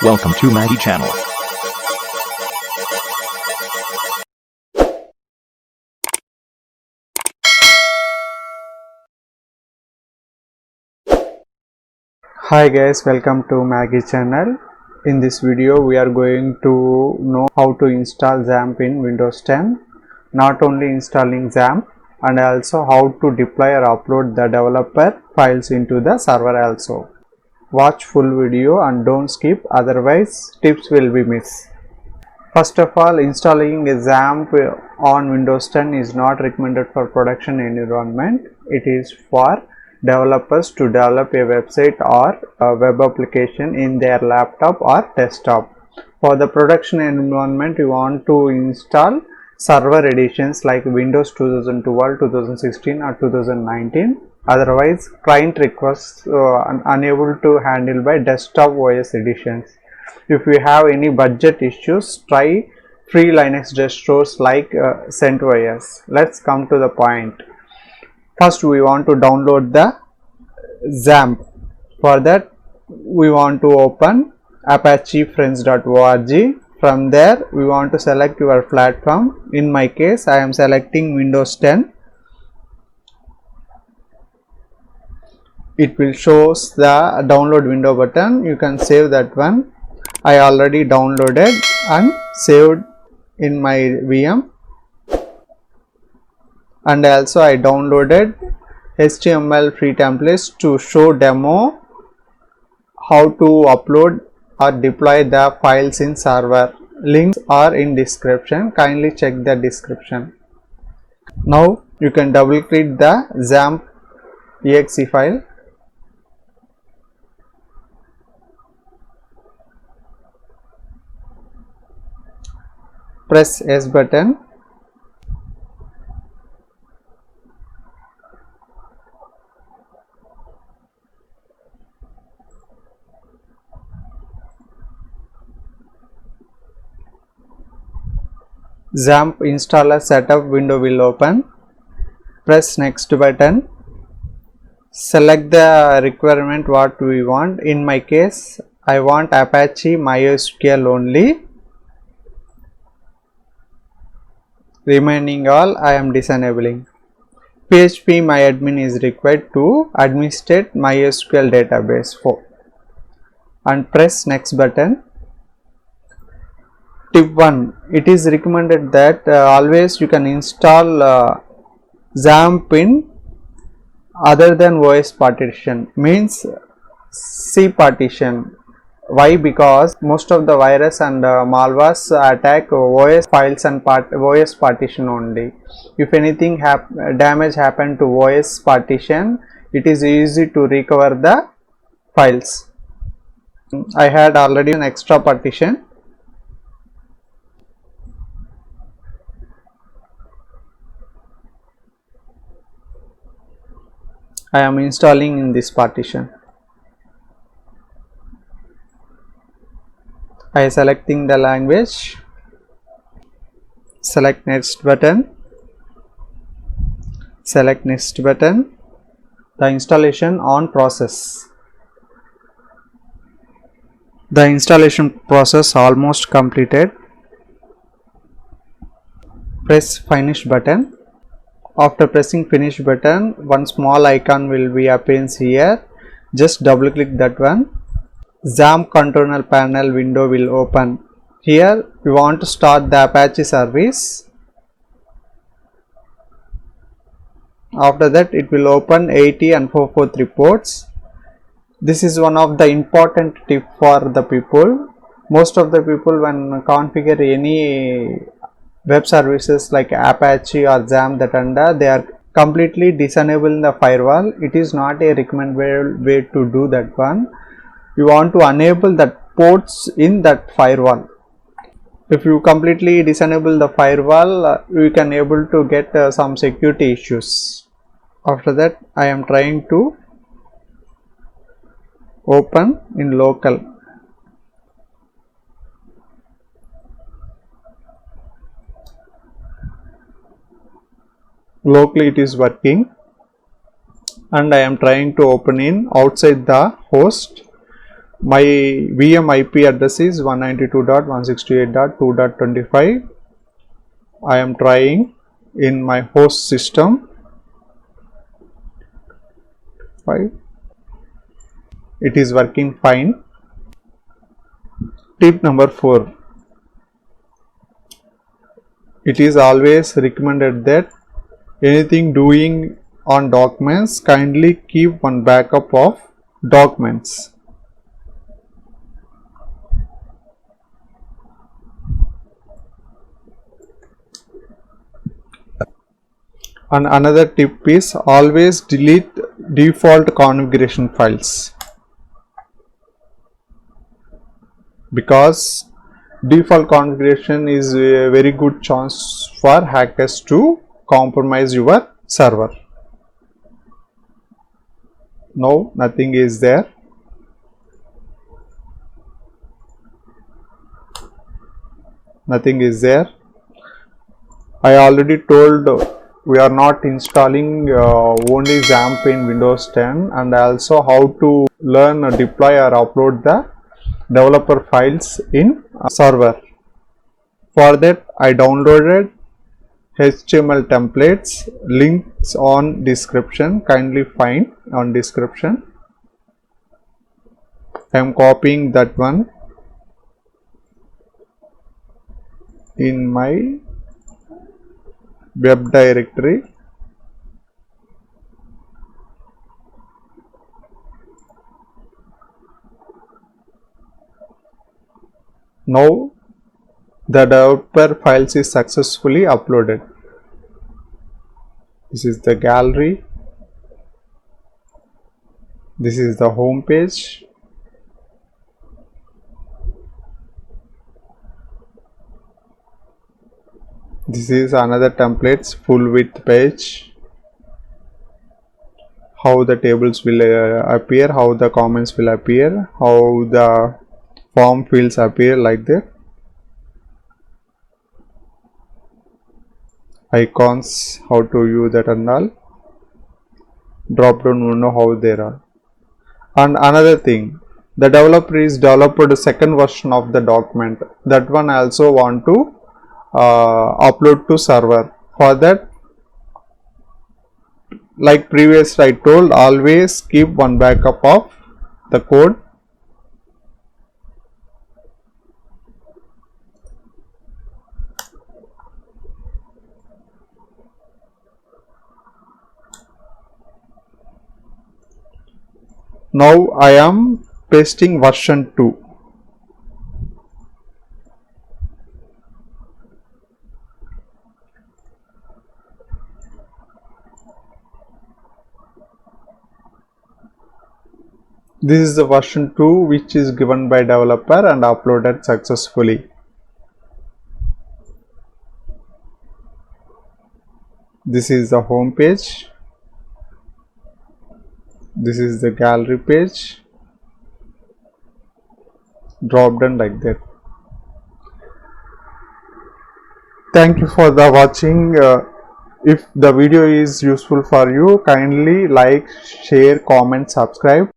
Welcome to Maggie channel. Hi guys, welcome to Maggie channel. In this video we are going to know how to install XAMPP in Windows 10. Not only installing XAMPP and also how to deploy or upload the developer files into the server also. Watch full video and don't skip, otherwise tips will be missed. First of all, installing a XAMPP on Windows 10 is not recommended for production environment. It is for developers to develop a website or a web application in their laptop or desktop. For the production environment, you want to install server editions like Windows 2012, 2016 or 2019. Otherwise, client requests unable to handle by desktop OS editions. If you have any budget issues, try free Linux distros like CentOS. Let's come to the point. First, we want to download the XAMPP. For that, we want to open apachefriends.org. From there, we want to select your platform. In my case, I am selecting Windows 10. It will show the download window button. You can save that one. I already downloaded and saved in my VM. And also I downloaded HTML free templates to show demo how to upload or deploy the files in server. Links are in description. Kindly check the description. Now you can double click the XAMPP exe file. Press S button. XAMPP installer setup window will open. Press next button. Select the requirement what we want. In my case, I want Apache MySQL only. Remaining all I am disabling. phpmysql is required to administrate MySQL database for. And press next button. Tip 1. It is recommended that always you can install XAMPP in other than OS partition, means C partition. Why? Because most of the virus and malwares attack OS files and OS partition only. If anything damage happen to OS partition, it is easy to recover the files. I had already an extra partition. I am installing in this partition. I am selecting the language. Select next button. Select next button. The installation on process. The installation process almost completed. Press finish button. After pressing finish button, one small icon will be appears here. Just double click that one. XAMPP control panel window will open. Here we want to start the Apache service. After that it will open 80 and 443 ports. This is one of the important tip for the people. Most of the people when configure any web services like Apache or XAMPP that under, they are completely disabling the firewall. It is not a recommended way to do that one. You want to enable that ports in that firewall. If you completely disable the firewall, you can able to get some security issues. After that, I am trying to open in local. Locally it is working, and I am trying to open in outside the host. My VM IP address is 192.168.2.25. I am trying in my host system. It is working fine. Tip number 4. It is always recommended that anything doing on documents, kindly keep one backup of documents. And another tip is always delete default configuration files, because default configuration is a very good chance for hackers to compromise your server. No, nothing is there. Nothing is there. I already told we are not installing only XAMPP in Windows 10, and also how to learn, deploy or upload the developer files in server. For that I downloaded HTML templates, links on description, kindly find on description. I am copying that one in my web directory. Now the developer files is successfully uploaded. This is the gallery. This is the home page. This is another templates full width page. How the tables will appear, how the comments will appear, how the form fields appear, like that. Icons, how to use that and all. Drop down window, how there are. And another thing, the developer is developed a second version of the document. That one I also want to upload to server. For that, like previous I told, always keep one backup of the code. Now I am pasting version 2. This is the version 2 which is given by developer and uploaded successfully. This is the home page. This is the gallery page. Drop down like that. Thank you for the watching. If the video is useful for you, kindly like, share, comment, subscribe.